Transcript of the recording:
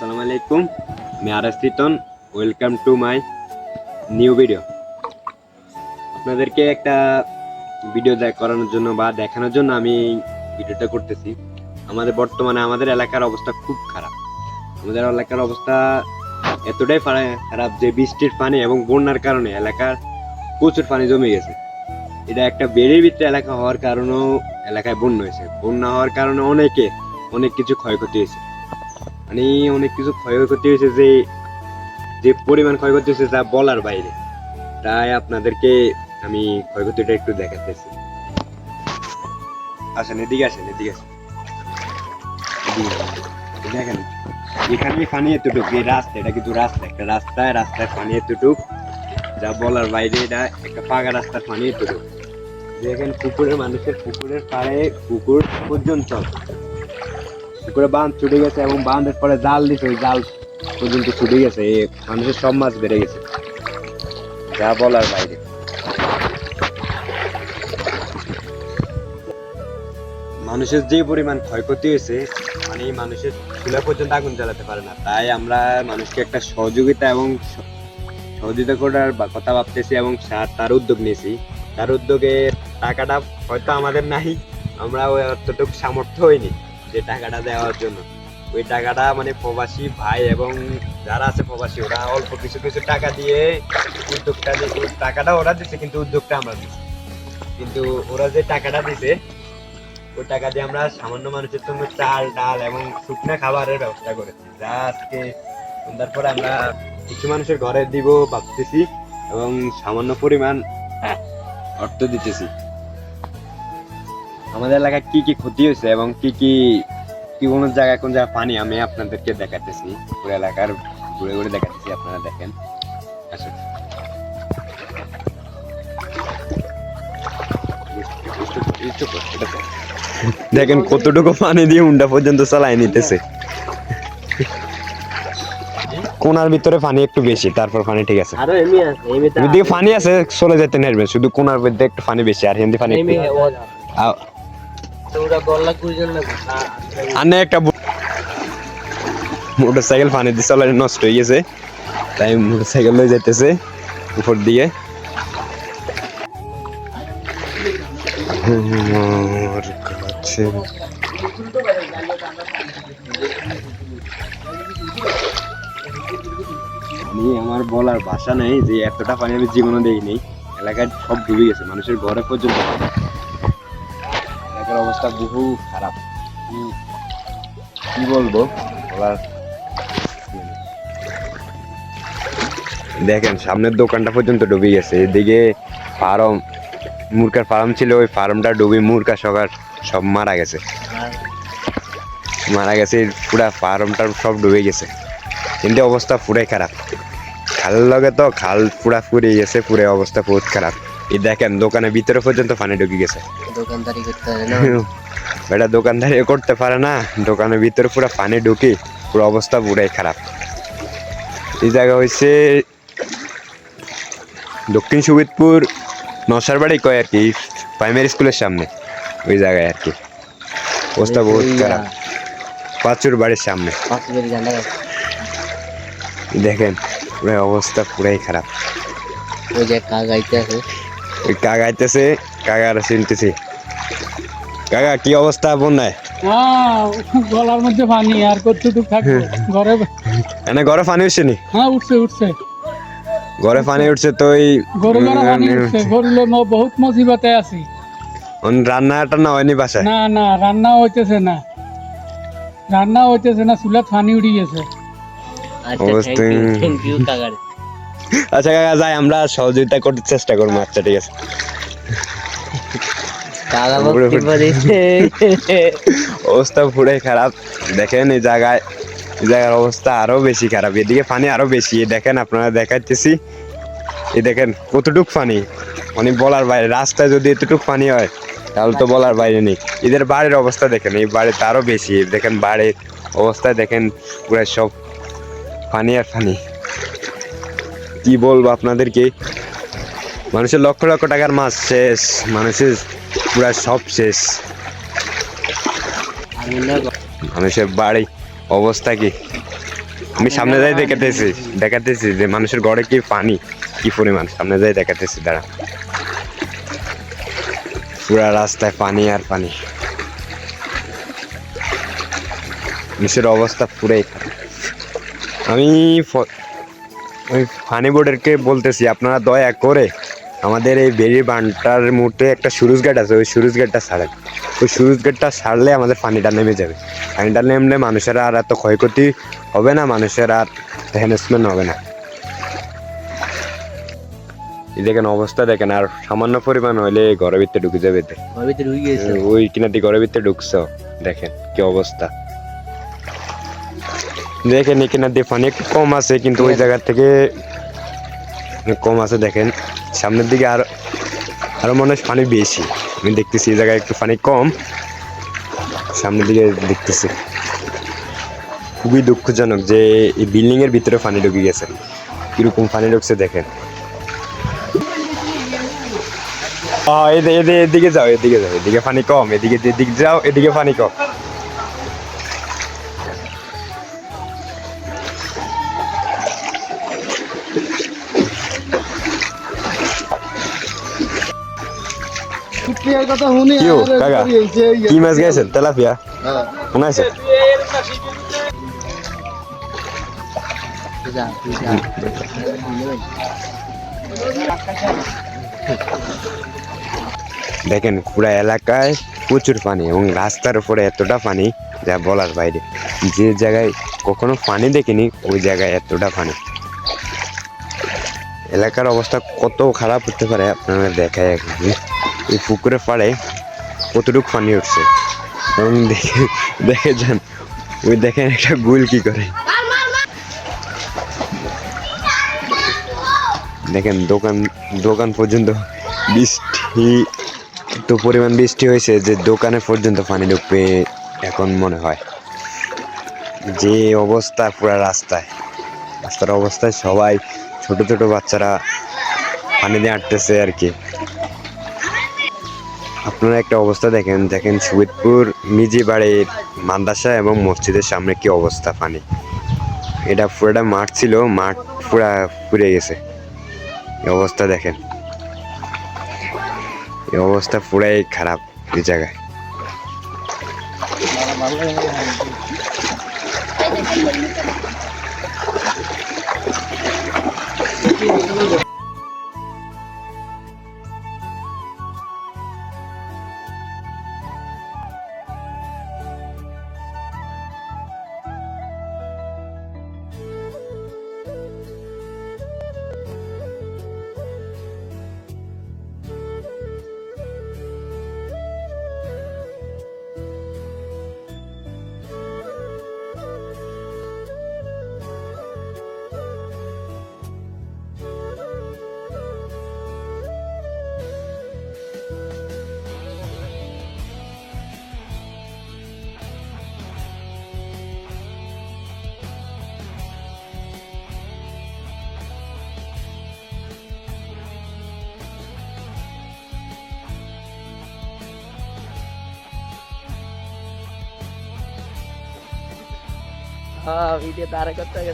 আসসালামু আলাইকুম, আমি RS Titon. Welcome to my new video. আপনাদেরকে একটা ভিডিও করানোর জন্য বা দেখানোর জন্য আমি ভিডিওটা করতেছি। বর্তমানে আমাদের এলাকার অবস্থা খুব খারাপ। আমাদের এলাকার অবস্থা এতটাই খারাপ যে বৃষ্টির পানি এবং বন্যার কারণে এলাকার প্রচুর পানি জমে গেছে। এটা একটা বেড়ির ভিতরে এলাকা হওয়ার কারণেও এলাকায় বন্যা হয়েছে। বন্যা হওয়ার কারণে অনেক কিছু ক্ষয়ক্ষতি হয়েছে। মানে অনেক কিছু ক্ষয়ক্ষতি হয়েছে, যে যে পরিমাণ ক্ষয়ক্ষতি হয়েছে তা বলার বাইরে। তাই আপনাদেরকে আমি ক্ষয়ক্ষতিটা একটু দেখাতেছি। আসেন, এদিকে আসেন, এদিকে আসেন। দেখেন, এখানে পানি এতটুক, এই রাস্তা, এটা কিন্তু রাস্তা, একটা রাস্তায় পানি এতটুক যা বলার বাইরে। এটা একটা পাকা রাস্তার পানি এতটুক। দেখেন, মানুষের পুকুরের পাড়ে, পুকুর পর্যন্ত পুকুরে বাঁধ ছুটে গেছে এবং বাঁধের পরে জাল দিছে, ওই জাল পর্যন্ত ছুটে গেছে। মানুষের সব মাছ বেড়ে গেছে, যা বলার বাইরে। মানুষের যে পরিমাণ ক্ষয়ক্ষতি হয়েছে, মানে মানুষের চুলা পর্যন্ত আগুন জ্বালাতে পারে না। তাই আমরা মানুষকে একটা সহযোগিতা করার কথা ভাবতেছি এবং তার উদ্যোগ নিয়েছি। তার উদ্যোগে টাকাটা হয়তো আমাদের নাই, আমরা ওই অতটুকু সামর্থ্য হয়নি যে টাকাটা দেওয়ার জন্য। ওই টাকাটা মানে প্রবাসী ভাই এবং যারা আছে প্রবাসী, ওরা অল্প কিছু কিছু টাকা দিয়ে উদ্যোগটা টাকাটা ওরা দিচ্ছে, কিন্তু উদ্যোগটা আমরা দিচ্ছি। কিন্তু ওরা যে টাকাটা দিছে, ওই টাকা দিয়ে আমরা সামান্য মানুষের জন্য চাল, ডাল এবং শুকনো খাবারের ব্যবস্থা করেছি, যা আজকে সন্ধ্যার পরে আমরা কিছু মানুষের ঘরে দিব ভাবতেছি এবং সামান্য পরিমাণ অর্থ দিতেছি। আমাদের এলাকায় কি কি ক্ষতি হয়েছে এবং কি কোন জায়গায় পানি, আমি আপনাদেরকে দেখাতেছি। পুরো এলাকার ঘুরে ঘুরে দেখাতেছি, আপনারা দেখেন। আসেন, দেখেন কতটুকু পানি দিয়ে উন্ডা পর্যন্ত চালাই নিতেছে। কোনার ভিতরে পানি একটু বেশি, তারপর পানি ঠিক আছে। এদিকে পানি আছে, চলে যেতে নেবে, শুধু কোনার মধ্যে একটু পানি বেশি, আর হিন্দি পানি একটা মোটরসাইকেল পানি দিয়ে চলে নষ্ট হয়ে গেছে, তাই মোটরসাইকেল লয়ে যেতেছে উপর দিয়ে। আমার বলার ভাষা নেই যে এতটা পানি আমি জীবনে দেখিনি। এলাকায় সব ডুবে গেছে, মানুষের ঘরে পর্যন্ত। এলাকার অবস্থা বহু খারাপ, কি বলবো বলার। দেখেন, সামনের দোকানটা পর্যন্ত ডুবে গেছে। এদিকে ফার্ম, মুরগার ফার্ম ছিল, ওই ফার্মটা ডুবে মুরগা সব মারা গেছে। পুরা ফার্মটা সব ডুবে গেছে, কিন্তু অবস্থা পুরাই খারাপ। খালের লগে তো খাল পুরা ফুরিয়ে গেছে, পুরো অবস্থা বহুত খারাপ। এই দেখেন, দোকানের ভিতরে পর্যন্ত পানি ঢুকে গেছে। দোকানদারি করতে পারে না, দোকানের ভিতরে পুরো পানি ঢুকে পুরো অবস্থা পুরাই খারাপ। এই জায়গা হচ্ছে দক্ষিণ সুবিদপুর নশার বাড়ি কয় আর কি, প্রাইমারি স্কুলের সামনে, ওই জায়গায় আর কি। অবস্থা বহুত খারাপ, পাঁচুর বাড়ির সামনে। দেখেন, পুরো অবস্থা পুরাই খারাপ। ওই যে কাগাইতেছে, কাগার চিনতেছি। কাকা, কি অবস্থা বন্যায়? গলার মধ্যে পানি, আর কতটুকু থাকবে ঘরে? ঘরে পানি উঠছে নি? হ্যাঁ, উঠছে ঘরে পানি উঠছে তো গরু পানি উঠছে। গরুলে বহুত মুসিবতে আছি। রান্না টান্না হয়নি বাসায়? না, রান্না হইতেছে না, চুলাত পানি উঠে গেছে। আচ্ছা কাকা, যাই, আমরা সহযোগিতা করতে চেষ্টা করবো। আচ্ছা, ঠিক আছে। অবস্থা পুরাই খারাপ। দেখেন, এই জায়গার অবস্থা আরো বেশি খারাপ। এদিকে পানি আরো বেশি। দেখেন, আপনারা দেখাইতেছি, এই দেখেন কতটুক পানি, মানে বলার বাইরে। রাস্তায় যদি এতটুক পানি হয় তাহলে তো বলার বাইরে নেই। এদের বাড়ির অবস্থা দেখেন, এই বাড়িতে আরো বেশি। দেখেন বাড়ির অবস্থা দেখেন, পুরো সব পানি আর পানি। কি বলবো আপনাদেরকে, মানুষের লক্ষ লক্ষ টাকার মাছ শেষ, মানুষের পুরা সব শেষ। মানুষের বাড়ি অবস্থা কি আমি সামনে যাই দেখাতেছি যে মানুষের ঘরে কি পানি কি পরিমাণ, সামনে যাই দেখাতেছি দাঁড়া। পুরা রাস্তায় পানি আর পানি, মানুষের অবস্থা পুরাই খারাপ। আমি ওই ফানি বোর্ডেরকে বলতেছি আপনারা দয়া করে আমাদের এই বেরির বানটার মুহূর্তে একটা সুরুজ গেট আছে, ওই সুরুজ গেটটা ছাড়েন। ওই সুরুজ গেটটা ছাড়লে আমাদের পানিটা নেমে যাবে। পানিটা নেমলে মানুষের আর এত ক্ষয়ক্ষতি হবে না, মানুষের আর হ্যারাসমেন্ট হবে না। এই দেখেন অবস্থা দেখেন, আর সামান্য পরিমাণ হইলে ঘরের ভিতরে ঢুকে যাবে। ওই কিনার দিয়ে ঘরের ভিতরে ঢুকছ, দেখেন কি অবস্থা। দেখেন এই কিনার দিয়ে পানি একটু কম আছে, কিন্তু ওই জায়গা থেকে কম আছে। দেখেন সামনের দিকে আরো মনে হয় পানি বেশি। আমি দেখতেছি এই জায়গায় একটু পানি কম, সামনের দিকে দেখতেছি। খুবই দুঃখজনক যে এই বিল্ডিং এর ভিতরে পানি ঢুকে গেছে। কিরকম পানি ঢুকছে দেখেন। এদিকে যাও, এদিকে পানি কম, এদিকে যাও, এদিকে পানি কম। কি মাছ গেছেন? তেলাপিয়া মনে আছে? দেখেন পুরা এলাকায় প্রচুর পানি এবং রাস্তার উপরে এতটা পানি যা বলার বাইরে। যে জায়গায় কখনো পানি দেখিনি ওই জায়গায় এতটা পানি। এলাকার অবস্থা কত খারাপ হতে পারে আপনারা দেখায়। এই পুকুরের পাড়ে কতটুকু পানি উঠছে এবং দেখে যান, ওই দেখেন একটা গুল কি করে। দেখেন দোকান পর্যন্ত বৃষ্টি, এত পরিমাণ বৃষ্টি হয়েছে যে দোকানে পর্যন্ত পানি ঢুকবে এখন মনে হয়। যে অবস্থা পুরা রাস্তার অবস্থায় সবাই ছোট ছোট বাচ্চারা পানি দিয়ে আটতেছে আর কি। আপনারা একটা অবস্থা দেখেন সুবিদপুর মিজি বাড়ির মাদ্রাসা এবং মসজিদের সামনে কি অবস্থা পানি। এটা পুরোটা মাঠ ছিল, মাঠ পুরা পুড়ে গেছে। এই অবস্থা দেখেন, এই অবস্থা পুরাই খারাপ এই জায়গায়। हाँ वीडियो तारा करता है